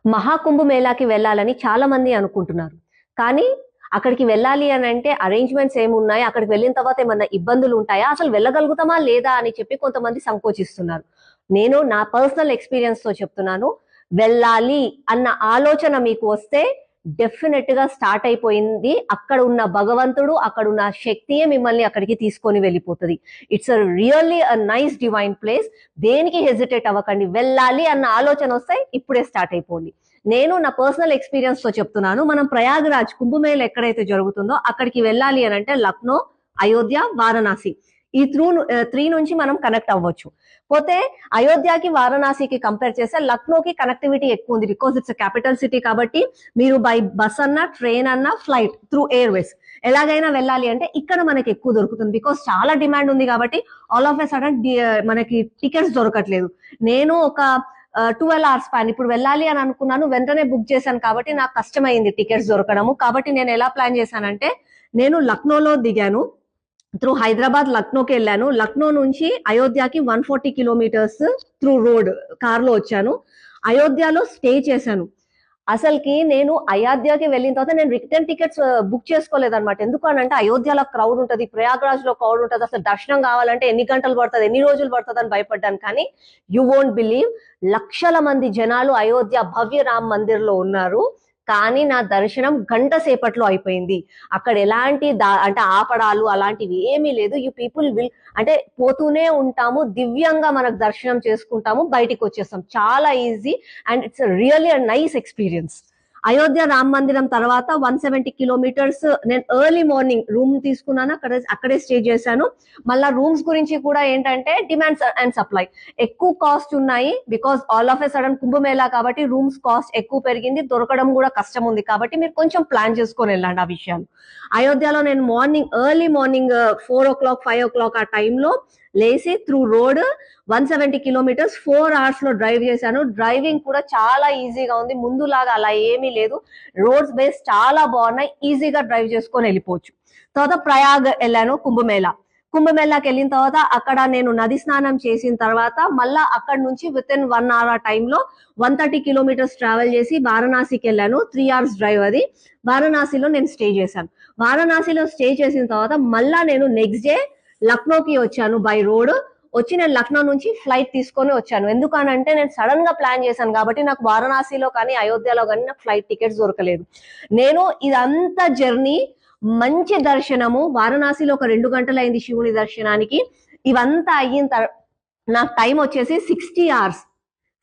మహాకుంభ మేళాకి వెళ్ళాలని చాలా మంది అనుకుంటున్నారు. కానీ అక్కడికి వెళ్ళాలి అని అంటే అరేంజ్మెంట్స్ ఏమున్నాయి? అక్కడికి వెళ్ళిన తర్వాత ఏమన్నా ఇబ్బందులు ఉంటాయా? అసలు వెళ్ళగలుగుతామా లేదా అని చెప్పి కొంతమంది సంకోచిస్తున్నారు. నేను నా పర్సనల్ ఎక్స్‌పీరియన్స్ తో చెప్తున్నాను. వెళ్ళాలి అన్న ఆలోచన మీకు వస్తే డెఫినెట్ గా స్టార్ట్ అయిపోయింది. అక్కడ ఉన్న భగవంతుడు, అక్కడ ఉన్న శక్తియే మిమ్మల్ని అక్కడికి తీసుకొని వెళ్ళిపోతది. It's really nice divine place. దేనికి హెసిటేట్ అవ్వకండి. వెళ్ళాలి అన్న ఆలోచన వస్తే ఇప్పుడే స్టార్ట్ అయిపోండి. నేను నా పర్సనల్ ఎక్స్పీరియన్స్ తో చెప్తున్నాను. మనం ప్రయాగరాజ్ కుంభమేళ ఎక్కడైతే జరుగుతుందో అక్కడికి వెళ్ళాలి అని అంటే లక్నో, అయోధ్య, వారణాసి ఈ త్రీ నుంచి మనం కనెక్ట్ అవ్వచ్చు. పోతే అయోధ్యకి వారణాసికి కంపేర్ చేస్తే లక్నోకి కనెక్టివిటీ ఎక్కువ ఉంది. బికాస్ ఇట్స్ క్యాపిటల్ సిటీ కాబట్టి మీరు బై బస్ అన్నా, ట్రైన్ అన్నా, ఫ్లైట్ త్రూ ఎయిర్వేస్ ఎలాగైనా వెళ్ళాలి అంటే ఇక్కడ మనకి ఎక్కువ దొరుకుతుంది. బికాస్ చాలా డిమాండ్ ఉంది కాబట్టి ఆల్ ఆఫ్ ఎ సడన్ మనకి టికెట్స్ దొరకట్లేదు. నేను ఒక 12 hours స్పాన్ ఇప్పుడు వెళ్ళాలి అని అనుకున్నాను, వెంటనే బుక్ చేశాను కాబట్టి నాకు కష్టమైంది టికెట్స్ దొరకడము. కాబట్టి నేను ఎలా ప్లాన్ చేశానంటే నేను లక్నోలో దిగాను, త్రూ హైదరాబాద్ లక్నోకి వెళ్ళాను. లక్నో నుంచి అయోధ్యకి 140 kilometers త్రూ రోడ్ కార్లో వచ్చాను. అయోధ్యలో స్టే చేశాను. అసలుకి నేను అయోధ్యకి వెళ్ళిన తర్వాత నేను రిటర్న్ టికెట్స్ బుక్ చేసుకోలేదన్నమాట. ఎందుకు అని అంటే అయోధ్యలో క్రౌడ్ ఉంటుంది, ప్రయాగ్రాజ్ లో క్రౌడ్ ఉంటుంది, అసలు దర్శనం కావాలంటే ఎన్ని గంటలు పడుతుంది, ఎన్ని రోజులు పడుతుంది అని భయపడ్డాను. కానీ యూ వోంట్ బిలీవ్, లక్షల మంది జనాలు అయోధ్య భవ్య రామ్ మందిర్ లో ఉన్నారు. కానీ నా దర్శనం గంట సేపట్లో అయిపోయింది. అక్కడ ఎలాంటి అంటే ఆపడాలు అలాంటివి ఏమీ లేదు. యూ పీపుల్ విల్ అంటే పోతూనే ఉంటాము, దివ్యంగా మనకు దర్శనం చేసుకుంటాము, బయటికి వచ్చేస్తాం. చాలా easy and it's really a nice experience. Ayodhya Ram మందిరం తర్వాత 170 kilometers నేను ఎర్లీ మార్నింగ్ రూమ్ తీసుకున్నాను, అక్కడే స్టే చేశాను. మళ్ళా రూమ్స్ గురించి కూడా ఏంటంటే డిమాండ్ అండ్ సప్లై ఎక్కువ కాస్ట్ ఉన్నాయి. Because all of a sudden Kumbh Mela కాబట్టి రూమ్స్ కాస్ట్ ఎక్కువ పెరిగింది, దొరకడం కూడా కష్టం ఉంది. కాబట్టి మీరు కొంచెం ప్లాన్ చేసుకొని వెళ్ళండి ఆ విషయాలు. అయోధ్యలో నేను ఎర్లీ మార్నింగ్ 4 o'clock 5 o'clock ఆ టైంలో లేసి త్రూ రోడ్ 170 kilometers 4 hours లో డ్రైవ్ చేశాను. డ్రైవింగ్ కూడా చాలా ఈజీగా ఉంది, ముందులాగా అలా ఏమీ లేదు. రోడ్స్ బేస్ చాలా బాగున్నాయి, ఈజీగా డ్రైవ్ చేసుకొని వెళ్ళిపోవచ్చు. తర్వాత ప్రయాగ్ వెళ్ళాను, కుంభమేళాకి వెళ్ళిన తర్వాత అక్కడ నేను నది స్నానం చేసిన తర్వాత మళ్ళా అక్కడ నుంచి విత్ ఇన్ 1 hour టైంలో 130 kilometers ట్రావెల్ చేసి వారణాసికి వెళ్ళాను. 3 hours డ్రైవ్ అది. వారణాసిలో నేను స్టే చేశాను. వారణాసిలో స్టే చేసిన తర్వాత మళ్ళా నేను నెక్స్ట్ డే లక్నోకి వచ్చాను బై రోడ్. వచ్చి నేను లక్నో నుంచి ఫ్లైట్ తీసుకొని వచ్చాను. ఎందుకనంటే నేను సడన్ గా ప్లాన్ చేశాను కాబట్టి నాకు వారణాసిలో కానీ అయోధ్యలో కానీ నాకు ఫ్లైట్ టికెట్స్ దొరకలేదు. నేను ఇదంతా జర్నీ మంచి దర్శనము, వారణాసిలో ఒక 2 గంటలు అయింది శివుని దర్శనానికి. ఇవంతా అయిన తర్వాత నాకు టైం వచ్చేసి 60 hours.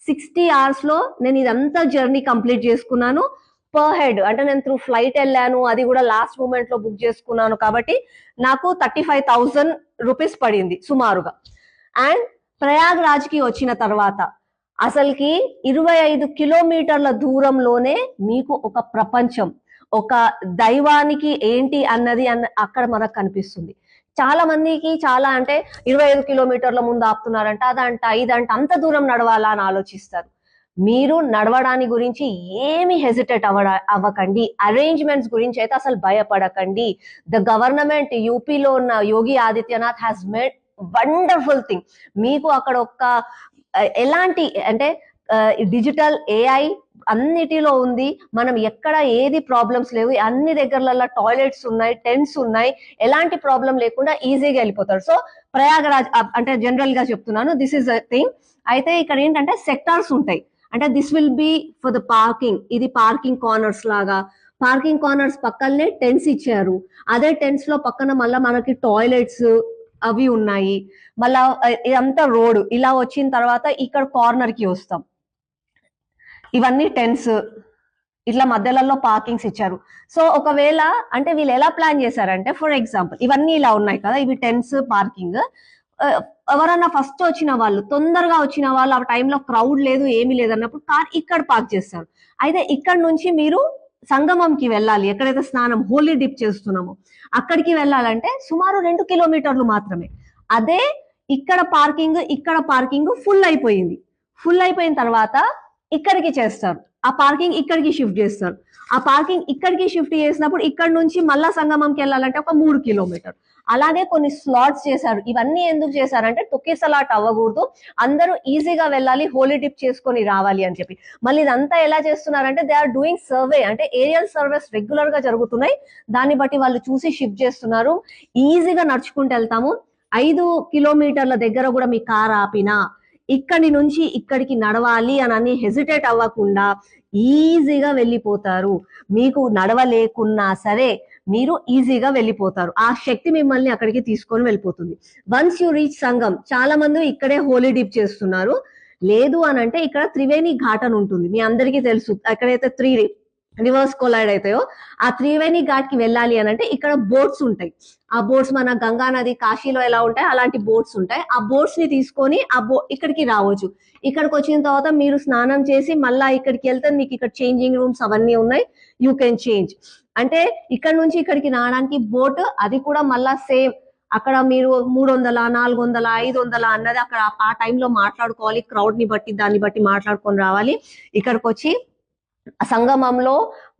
60 hours లో నేను ఇదంతా జర్నీ కంప్లీట్ చేసుకున్నాను. పర్ హెడ్ అంటే నేను త్రూ ఫ్లైట్ వెళ్ళాను, అది కూడా లాస్ట్ మూమెంట్ లో బుక్ చేసుకున్నాను కాబట్టి నాకు 35,000 rupees పడింది సుమారుగా. అండ్ ప్రయాగ్రాజ్ కి వచ్చిన తర్వాత అసలుకి 25 kilometers దూరంలోనే మీకు ఒక ప్రపంచం, ఒక దైవానికి ఏంటి అన్నది అక్కడ మనకు కనిపిస్తుంది. చాలా మందికి చాలా అంటే 25 kilometers ముందు ఆపుతున్నారంట, అదంట ఇదంట, అంత దూరం నడవాలా అని ఆలోచిస్తారు. మీరు నడవడాని గురించి ఏమి హెసిటేట్ అవ్వకండి. అరేంజ్మెంట్స్ గురించి అయితే అసలు భయపడకండి. ద గవర్నమెంట్ యూపీలో ఉన్న Yogi Adityanath has made wonderful thing. మీకు అక్కడ ఒక ఎలాంటి అంటే డిజిటల్ ఏఐ అన్నిటిలో ఉంది. మనం ఎక్కడ ఏది ప్రాబ్లమ్స్ లేవు, అన్ని దగ్గరలలో టాయిలెట్స్ ఉన్నాయి, టెంట్స్ ఉన్నాయి, ఎలాంటి ప్రాబ్లం లేకుండా ఈజీగా వెళ్ళిపోతారు. సో ప్రయాగరాజ్ అంటే జనరల్ గా చెప్తున్నాను, దిస్ ఇస్ అ థింగ్. అయితే ఇక్కడ ఏంటంటే సెక్టార్స్ ఉంటాయి. అంటే this will be for the parking, ఇది పార్కింగ్ కార్నర్స్ లాగా. పార్కింగ్ కార్నర్స్ పక్కనే టెంట్స్ ఇచ్చారు. అదే టెంట్స్ లో పక్కన మళ్ళీ మనకి టాయిలెట్స్ అవి ఉన్నాయి. మళ్ళా ఇదంతా రోడ్ ఇలా వచ్చిన తర్వాత ఇక్కడ కార్నర్ కి వస్తాం. ఇవన్నీ టెంట్స్, ఇట్లా మధ్యలలో పార్కింగ్స్ ఇచ్చారు. సో ఒకవేళ అంటే వీళ్ళు ఎలా ప్లాన్ చేశారంటే, ఫర్ ఎగ్జాంపుల్ ఇవన్నీ ఇలా ఉన్నాయి కదా, ఇవి టెంట్స్ పార్కింగ్. ఎవరన్నా ఫస్ట్ వచ్చిన వాళ్ళు, తొందరగా వచ్చిన వాళ్ళు, ఆ టైంలో క్రౌడ్ లేదు ఏమీ లేదు అన్నప్పుడు కార్ ఇక్కడ పార్క్ చేస్తారు. అయితే ఇక్కడ నుంచి మీరు సంగమంకి వెళ్ళాలి, ఎక్కడైతే స్నానం హోలీ డిప్ చేస్తున్నామో అక్కడికి వెళ్ళాలంటే సుమారు 2 kilometers మాత్రమే. అదే ఇక్కడ పార్కింగ్ ఫుల్ అయిపోయింది. ఫుల్ అయిపోయిన తర్వాత ఇక్కడికి చేస్తారు, ఆ పార్కింగ్ ఇక్కడికి షిఫ్ట్ చేస్తారు. ఆ పార్కింగ్ ఇక్కడికి షిఫ్ట్ చేసినప్పుడు ఇక్కడ నుంచి మళ్ళా సంగమంకి వెళ్ళాలంటే ఒక 3 కిలోమీటర్. అలాగే కొన్ని స్లాట్స్ చేశారు. ఇవన్నీ ఎందుకు చేశారంటే తొక్కిసలాట్ అవ్వకూడదు, అందరూ ఈజీగా వెళ్ళాలి, హోలీ డిప్ చేసుకొని రావాలి అని చెప్పి. మళ్ళీ ఇదంతా ఎలా చేస్తున్నారంటే దే ఆర్ డూయింగ్ సర్వే, అంటే ఏరియల్ సర్వేస్ రెగ్యులర్ గా జరుగుతున్నాయి, దాన్ని బట్టి వాళ్ళు చూసి షిఫ్ట్ చేస్తున్నారు. ఈజీగా నడుచుకుంటూ వెళ్తాము. 5 కిలోమీటర్ల దగ్గర కూడా మీ కార్ ఆపినా ఇక్కడి నుంచి ఇక్కడికి నడవాలి అని హెసిటేట్ అవ్వకుండా ఈజీగా వెళ్ళిపోతారు. మీకు నడవలేకున్నా సరే మీరు ఈజీగా వెళ్ళిపోతారు. ఆ శక్తి మిమ్మల్ని అక్కడికి తీసుకొని వెళ్ళిపోతుంది. వన్స్ యూ రీచ్ సంగం, చాలా మంది ఇక్కడే హోలీ డిప్ చేస్తున్నారు. లేదు అని అంటే ఇక్కడ త్రివేణి ఘాట్ అని ఉంటుంది, మీ అందరికీ తెలుసు. ఎక్కడైతే 3 రివర్స్ కొలైడ్ అవుతాయో ఆ త్రివేణి ఘాట్ కి వెళ్ళాలి అని అంటే ఇక్కడ బోట్స్ ఉంటాయి. ఆ బోట్స్ మన గంగా నది కాశీలో ఎలా ఉంటాయి అలాంటి బోట్స్ ఉంటాయి. ఆ బోట్స్ ని తీసుకొని ఇక్కడికి రావచ్చు. ఇక్కడికి వచ్చిన తర్వాత మీరు స్నానం చేసి మళ్ళా ఇక్కడికి వెళ్తే మీకు ఇక్కడ చేంజింగ్ రూమ్స్ అవన్నీ ఉన్నాయి, యూ కెన్ చేంజ్. అంటే ఇక్కడ నుంచి ఇక్కడికి రావడానికి బోట్, అది కూడా మళ్ళా సేమ్ అక్కడ మీరు 300, 400, 500 అన్నది అక్కడ ఆ టైంలో మాట్లాడుకోవాలి, క్రౌడ్ ని బట్టి దాన్ని బట్టి మాట్లాడుకొని రావాలి. ఇక్కడికి వచ్చి సంగమంలో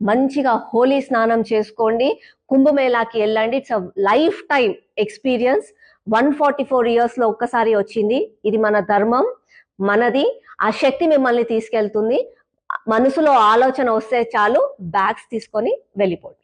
మంచిగా హోలీ స్నానం చేసుకోండి, కుంభమేళాకి వెళ్ళండి. It's life time experience. 144 years లో ఒక్కసారి వచ్చింది. ఇది మన ధర్మం, మనది. ఆ శక్తి మిమ్మల్ని తీసుకెళ్తుంది. మనసులో ఆలోచన వస్తే చాలు, బ్యాగ్స్ తీసుకొని వెళ్ళిపోండి.